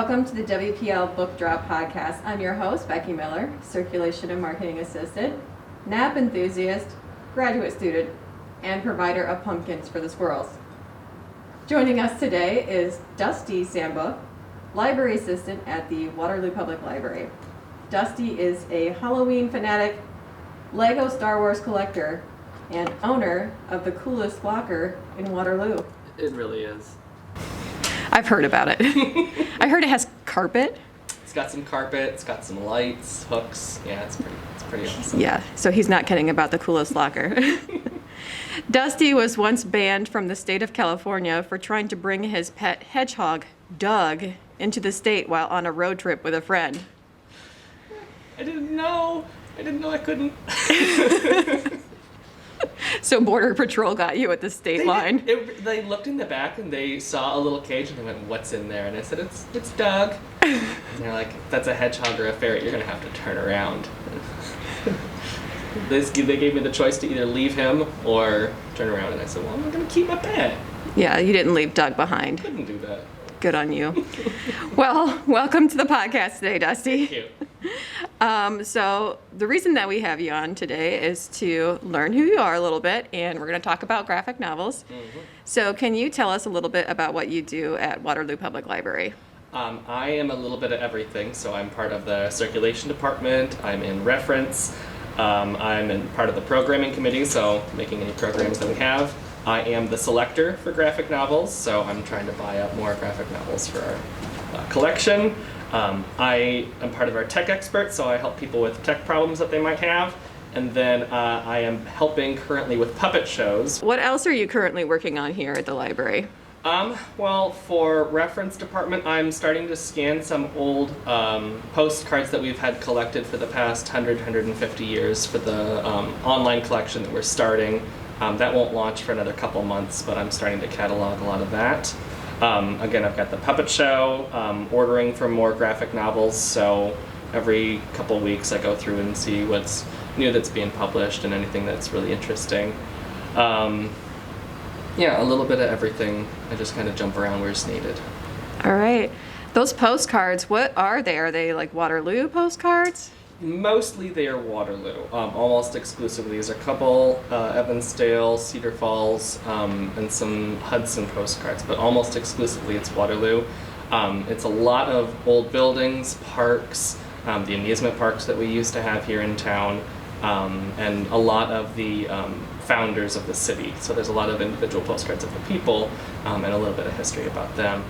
Welcome to the WPL Book Drop Podcast. I'm your host, Becky Miller, Circulation and Marketing Assistant, nap enthusiast, graduate student, and provider of pumpkins for the squirrels. Joining us today is Dusty Sanboeuf, Library Assistant at the Waterloo Public Library. Dusty is a Halloween fanatic, Lego Star Wars collector, and owner of the coolest locker in Waterloo. It really is. I've heard about it. I heard it has carpet. It's got some carpet, it's got some lights, hooks. Yeah, it's pretty awesome. Yeah, so he's not kidding about the coolest locker. Dusty was once banned from the state of California for trying to bring his pet hedgehog, Doug, into the state while on a road trip with a friend. I didn't know I couldn't. So Border Patrol got you at the state line. They looked in the back and they saw a little cage and they went, "What's in there?" And I said, "It's Doug." And they're like, "If that's a hedgehog or a ferret, you're gonna have to turn around." They gave me the choice to either leave him or turn around, and I said, "Well, I'm gonna keep my pet." Yeah, you didn't leave Doug behind. Couldn't do that. Good on you. Well, welcome to the podcast today, Dusty. Thank you. So the reason that we have you on today is to learn who you are a little bit, and we're going to talk about graphic novels. Mm-hmm. So can you tell us a little bit about what you do at Waterloo Public Library? I am a little bit of everything. So I'm part of the circulation department. I'm in reference. I'm in part of the programming committee, so making any programs that we have. I am the selector for graphic novels, so I'm trying to buy up more graphic novels for our collection. I am part of our tech experts, so I help people with tech problems that they might have. And then I am helping currently with puppet shows. What else are you currently working on here at the library? Well, for reference department, I'm starting to scan some old postcards that we've had collected for the past 150 years for the online collection that we're starting. That won't launch for another couple months, but I'm starting to catalog a lot of that. Again, I've got the puppet show, ordering for more graphic novels, so every couple weeks I go through and see what's new that's being published and anything that's really interesting. Yeah, a little bit of everything. I just kind of jump around where it's needed. All right. Those postcards, what are they? Are they like Waterloo postcards? Mostly they are Waterloo, almost exclusively. There's a couple Evansdale, Cedar Falls, and some Hudson postcards, but almost exclusively it's Waterloo. It's a lot of old buildings, parks, the amusement parks that we used to have here in town, and a lot of the founders of the city. So there's a lot of individual postcards of the people and a little bit of history about them.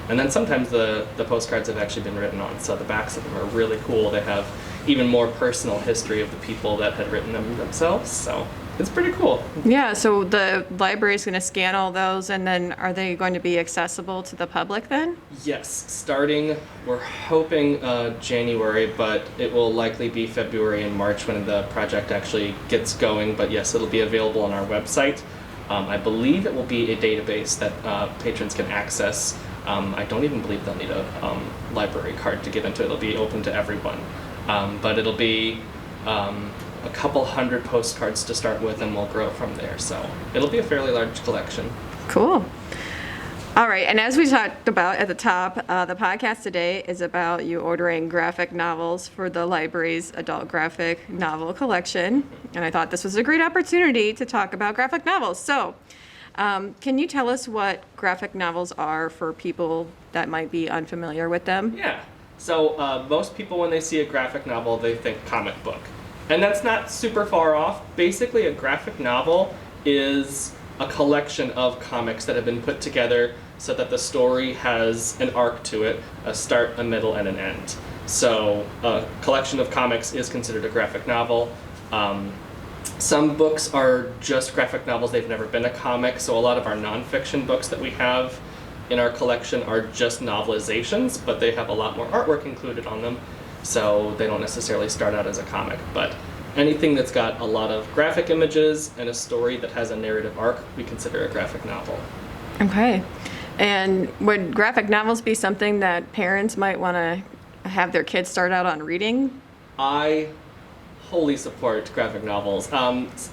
And then sometimes the postcards have actually been written on, so the backs of them are really cool. They have even more personal history of the people that had written them themselves, so it's pretty cool. Yeah, so the library is going to scan all those, and then are they going to be accessible to the public then? Yes, starting, we're hoping January, but it will likely be February and March when the project actually gets going, but yes, it'll be available on our website. I believe it will be a database that patrons can access. I don't even believe they'll need a library card to get into it. It'll be open to everyone. But it'll be a couple hundred postcards to start with, and we'll grow from there. So it'll be a fairly large collection. Cool. All right, and as we talked about at the top, the podcast today is about you ordering graphic novels for the library's adult graphic novel collection. And I thought this was a great opportunity to talk about graphic novels. So can you tell us what graphic novels are for people that might be unfamiliar with them? Yeah. So most people, when they see a graphic novel, they think comic book. And that's not super far off. Basically, a graphic novel is a collection of comics that have been put together so that the story has an arc to it, a start, a middle, and an end. So a collection of comics is considered a graphic novel. Some books are just graphic novels, they've never been a comic, so a lot of our nonfiction books that we have in our collection are just novelizations, but they have a lot more artwork included on them, so they don't necessarily start out as a comic. But anything that's got a lot of graphic images and a story that has a narrative arc, we consider a graphic novel. Okay. And would graphic novels be something that parents might want to have their kids start out on reading? I wholly support graphic novels,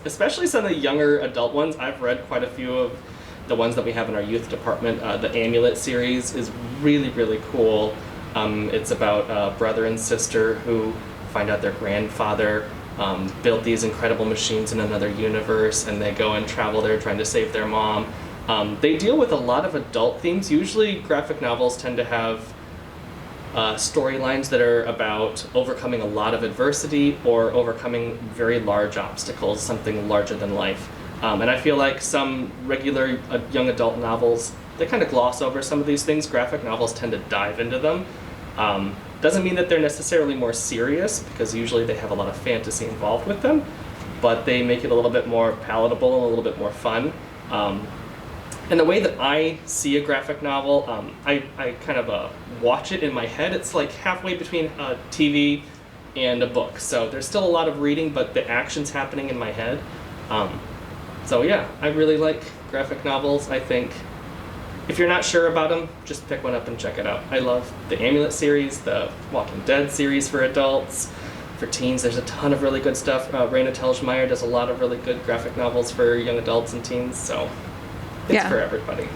especially some of the younger adult ones. I've read quite a few of the ones that we have in our youth department. The Amulet series is really, really cool. It's about a brother and sister who find out their grandfather built these incredible machines in another universe, and they go and travel there trying to save their mom. They deal with a lot of adult themes. Usually graphic novels tend to have storylines that are about overcoming a lot of adversity or overcoming very large obstacles, something larger than life. And I feel like some regular young adult novels, they kind of gloss over some of these things. Graphic novels tend to dive into them. Doesn't mean that they're necessarily more serious, because usually they have a lot of fantasy involved with them, but they make it a little bit more palatable and a little bit more fun. And the way that I see a graphic novel, I kind of watch it in my head. It's like halfway between TV and a book. So there's still a lot of reading, but the action's happening in my head. So yeah, I really like graphic novels. I think if you're not sure about them, just pick one up and check it out. I love the Amulet series, the Walking Dead series for adults. For teens, there's a ton of really good stuff. Raina Telgemeier does a lot of really good graphic novels for young adults and teens, so it's for everybody.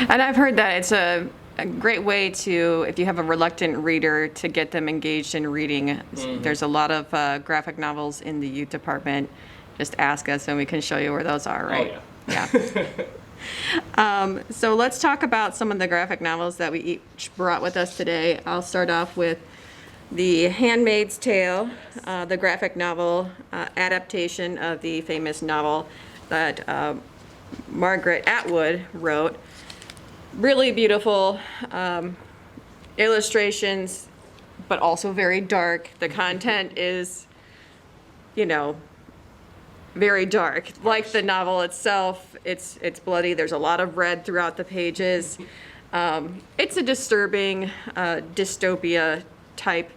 And I've heard that it's a great way to, if you have a reluctant reader, to get them engaged in reading. Mm-hmm. There's a lot of graphic novels in the youth department. Just ask us and we can show you where those are, right? Oh, yeah. So let's talk about some of the graphic novels that we each brought with us today. I'll start off with The Handmaid's Tale, the graphic novel adaptation of the famous novel that Margaret Atwood wrote. Really beautiful illustrations, but also very dark. The content is, very dark. Like the novel itself, it's bloody. There's a lot of red throughout the pages. It's a disturbing dystopia type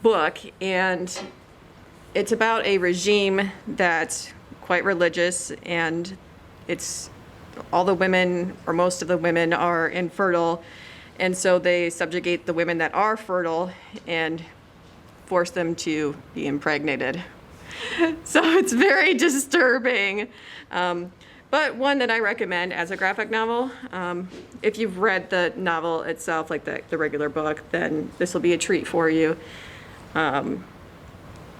book, and it's about a regime that's quite religious, and it's all the women, or most of the women, are infertile, and so they subjugate the women that are fertile and force them to be impregnated. So it's very disturbing, but one that I recommend as a graphic novel. If you've read the novel itself, like the regular book, then this will be a treat for you. But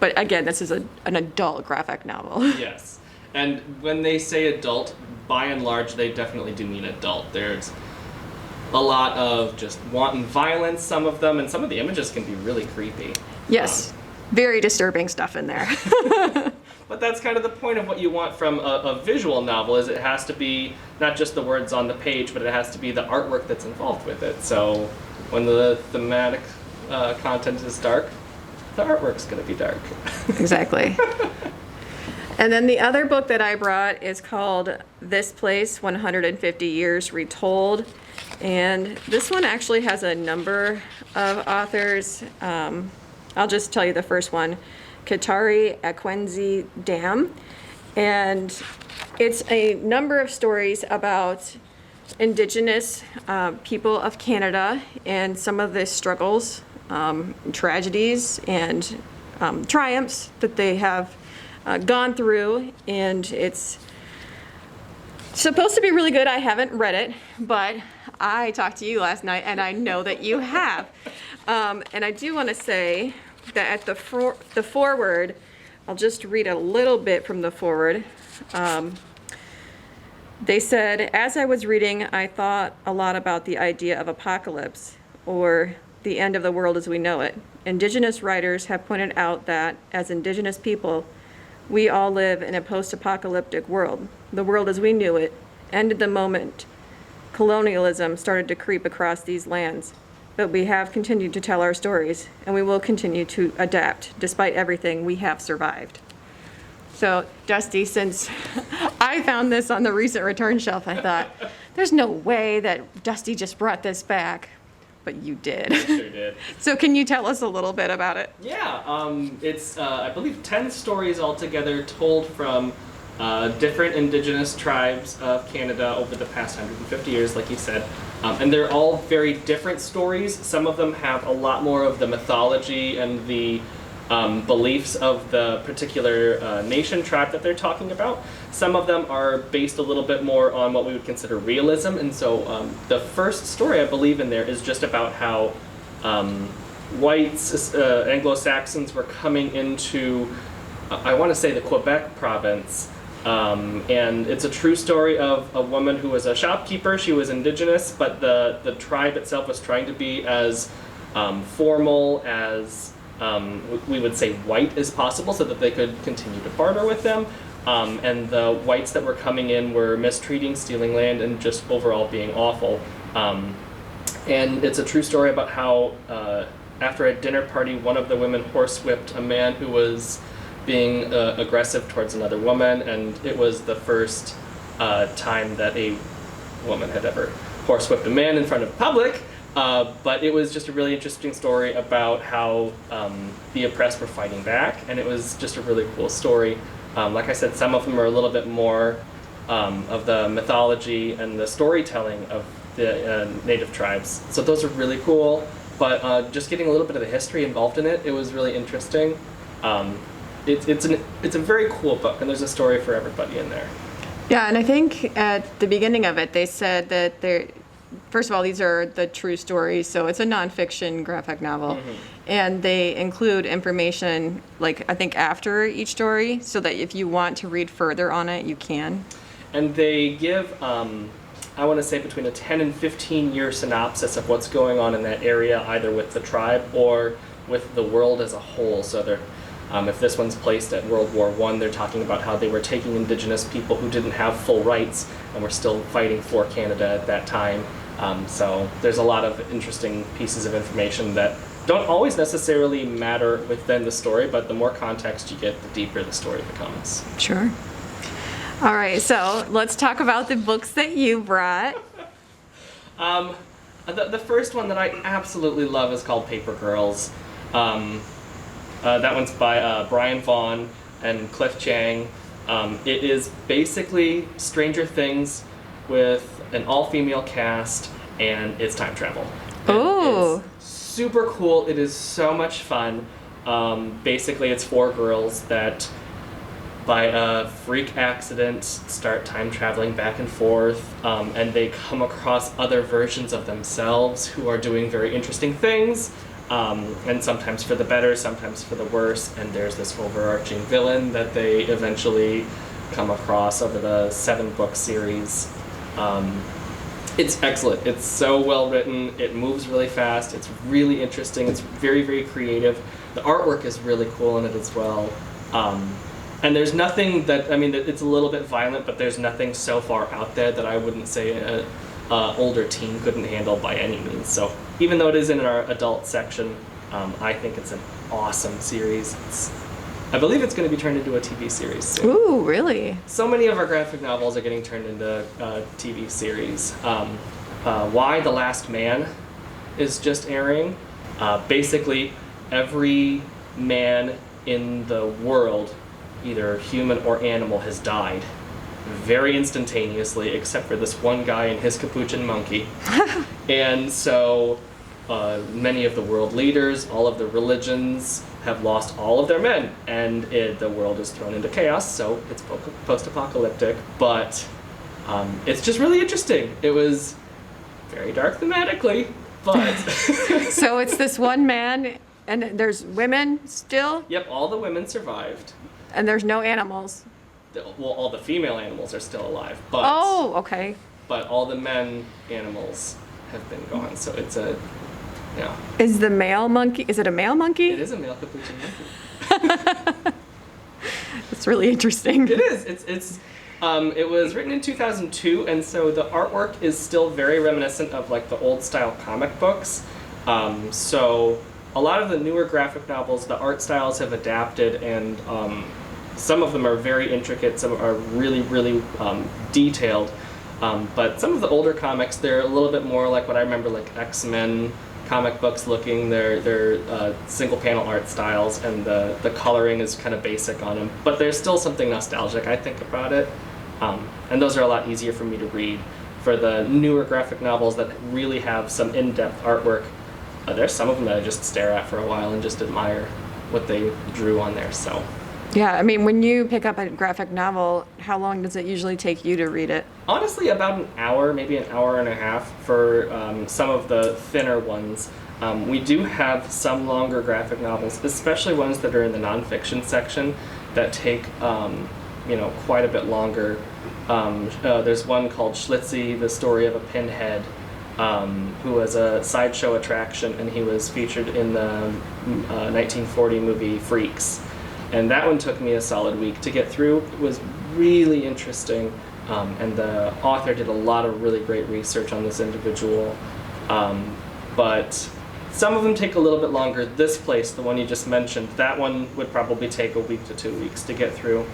again, this is an adult graphic novel. Yes. And when they say adult, by and large, they definitely do mean adult. There's a lot of just wanton violence, some of them, and some of the images can be really creepy. Yes. Very disturbing stuff in there. But that's kind of the point of what you want from a visual novel, is it has to be not just the words on the page, but it has to be the artwork that's involved with it. So when the thematic content is dark, the artwork's going to be dark. Exactly. And then the other book that I brought is called This Place, 150 Years Retold. And this one actually has a number of authors. I'll just tell you the first one, Katari Akwenzi Dam. And it's a number of stories about Indigenous people of Canada and some of the struggles, tragedies, and triumphs that they have gone through. And it's supposed to be really good. I haven't read it, but I talked to you last night, and I know that you have. And I do want to say that at the foreword, I'll just read a little bit from the foreword. They said, as I was reading, I thought a lot about the idea of apocalypse, or the end of the world as we know it. Indigenous writers have pointed out that, as Indigenous people, we all live in a post-apocalyptic world. The world as we knew it ended the moment colonialism started to creep across these lands. But we have continued to tell our stories, and we will continue to adapt. Despite everything, we have survived. So, Dusty, since I found this on the recent return shelf, I thought, there's no way that Dusty just brought this back. But you did. I sure did. So can you tell us a little bit about it? Yeah, it's, I believe, 10 stories altogether told from different Indigenous tribes of Canada over the past 150 years, like you said. And they're all very different stories. Some of them have a lot more of the mythology and the beliefs of the particular nation tribe that they're talking about. Some of them are based a little bit more on what we would consider realism, and so the first story I believe in there is just about how whites, Anglo-Saxons, were coming into, I want to say, the Quebec province. And it's a true story of a woman who was a shopkeeper. She was indigenous, but the tribe itself was trying to be as formal, as we would say white as possible, so that they could continue to barter with them. And the whites that were coming in were mistreating, stealing land, and just overall being awful. And it's a true story about how after a dinner party, one of the women horsewhipped a man who was being aggressive towards another woman, and it was the first time that a woman had ever horsewhipped a man in front of public. But it was just a really interesting story about how the oppressed were fighting back, and it was just a really cool story. Like I said, some of them are a little bit more of the mythology and the storytelling of the native tribes. So those are really cool, but just getting a little bit of the history involved in it, it was really interesting. It's a very cool book, and there's a story for everybody in there. Yeah, and I think at the beginning of it, they said that first of all, these are the true stories, so it's a nonfiction graphic novel. Mm-hmm. And they include information, like, I think after each story, so that if you want to read further on it, you can. And they give, I want to say, between a 10 and 15-year synopsis of what's going on in that area, either with the tribe or with the world as a whole. So they're if this one's placed at World War I, they're talking about how they were taking indigenous people who didn't have full rights and were still fighting for Canada at that time. So there's a lot of interesting pieces of information that don't always necessarily matter within the story, but the more context you get, the deeper the story becomes. Sure. All right, so let's talk about the books that you brought. The first one that I absolutely love is called Paper Girls. That one's by Brian Vaughan and Cliff Chang. It is basically Stranger Things with an all-female cast, and it's time travel. Oh! It's super cool. It is so much fun. Basically, it's 4 girls that, by a freak accident, start time traveling back and forth, and they come across other versions of themselves who are doing very interesting things. And sometimes for the better, sometimes for the worse, and there's this overarching villain that they eventually come across over the 7-book series. It's excellent. It's so well written. It moves really fast. It's really interesting. It's very, very creative. The artwork is really cool in it as well. And there's nothing that, I mean, it's a little bit violent, but there's nothing so far out there that I wouldn't say an older teen couldn't handle by any means. So even though it is in our adult section, I think it's an awesome series. I believe it's going to be turned into a TV series soon. Ooh, really? So many of our graphic novels are getting turned into TV series. Why the Last Man is just airing. Basically, every man in the world, either human or animal, has died very instantaneously, except for this one guy and his capuchin monkey. And so many of the world leaders, all of the religions, have lost all of their men, and the world is thrown into chaos, so it's post-apocalyptic, but it's just really interesting. It was very dark thematically, but... So it's this one man, and there's women still? Yep, all the women survived. And there's no animals? Well, all the female animals are still alive, but... Oh, okay. But all the men animals have been gone, so it's a... Yeah. Is the male monkey, is it a male monkey? It is a male capuchin monkey. It's really interesting. It is. It was written in 2002, and so the artwork is still very reminiscent of like the old style comic books. So a lot of the newer graphic novels, the art styles have adapted, and some of them are very intricate, some are really, really detailed. But some of the older comics, they're a little bit more like what I remember, like X-Men comic books looking. They're single panel art styles, and the coloring is kind of basic on them. But there's still something nostalgic, I think, about it. And those are a lot easier for me to read. For the newer graphic novels that really have some in-depth artwork, there's some of them that I just stare at for a while and just admire. what they drew on there. So. Yeah, I mean, when you pick up a graphic novel, how long does it usually take you to read it? Honestly, about an hour, maybe an hour and a half for some of the thinner ones. We do have some longer graphic novels, especially ones that are in the nonfiction section that take, quite a bit longer. There's one called Schlitzie, the story of a pinhead, who was a sideshow attraction, and he was featured in the 1940 movie Freaks. And that one took me a solid week to get through. It was really interesting, and the author did a lot of really great research on this individual. But some of them take a little bit longer. This place, the one you just mentioned, that one would probably take a week to 2 weeks to get through,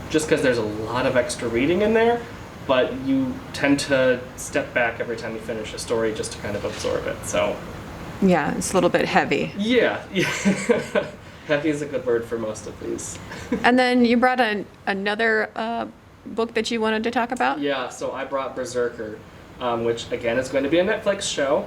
just because there's a lot of extra reading in there, but you tend to step back every time you finish a story just to kind of absorb it. So, Yeah, it's a little bit heavy. yeah. Heavy is a good word for most of these. And then you brought another book that you wanted to talk about? Yeah, so I brought Berserker, which again is going to be a Netflix show.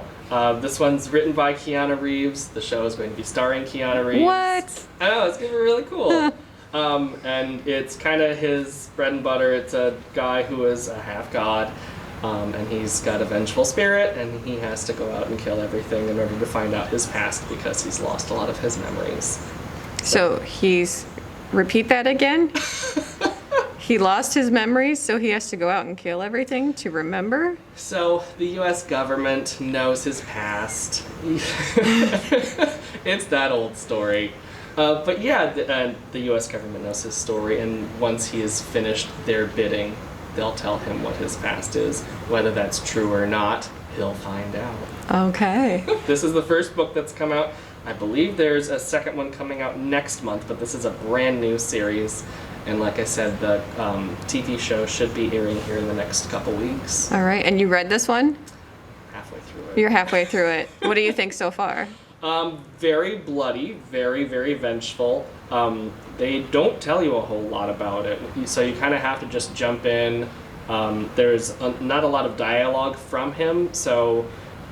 This one's written by Keanu Reeves. The show is going to be starring Keanu Reeves. What? I know, it's going to be really cool. And it's kind of his bread and butter. It's a guy who is a half god, and he's got a vengeful spirit, and he has to go out and kill everything in order to find out his past because he's lost a lot of his memories. So repeat that again? He lost his memories, so he has to go out and kill everything to remember? So the U.S. government knows his past. It's that old story. But yeah, the U.S. government knows his story, and once he has finished their bidding, they'll tell him what his past is. Whether that's true or not, he'll find out. Okay. This is the first book that's come out. I believe there's a second one coming out next month, but this is a brand new series. And like I said, the TV show should be airing here in the next couple weeks. All right, and you read this one? Halfway through it. You're halfway through it. What do you think so far? Very bloody, very, very vengeful. They don't tell you a whole lot about it, so you kind of have to just jump in. There's not a lot of dialogue from him, so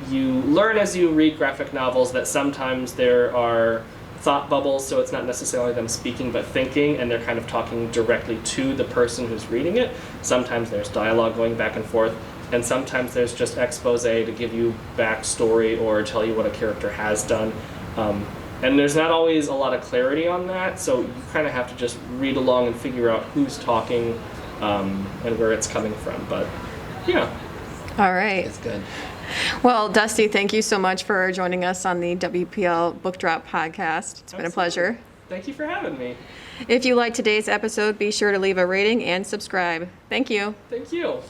you learn as you read graphic novels that sometimes there are thought bubbles, so it's not necessarily them speaking but thinking, and they're kind of talking directly to the person who's reading it. Sometimes there's dialogue going back and forth, and sometimes there's just expose to give you backstory or tell you what a character has done. And there's not always a lot of clarity on that, so you kind of have to just read along and figure out who's talking and where it's coming from. But yeah, All right. it's good. Well, Dusty, thank you so much for joining us on the WPL Book Drop podcast. It's been a pleasure. Thank you for having me. If you liked today's episode, be sure to leave a rating and subscribe. Thank you. Thank you.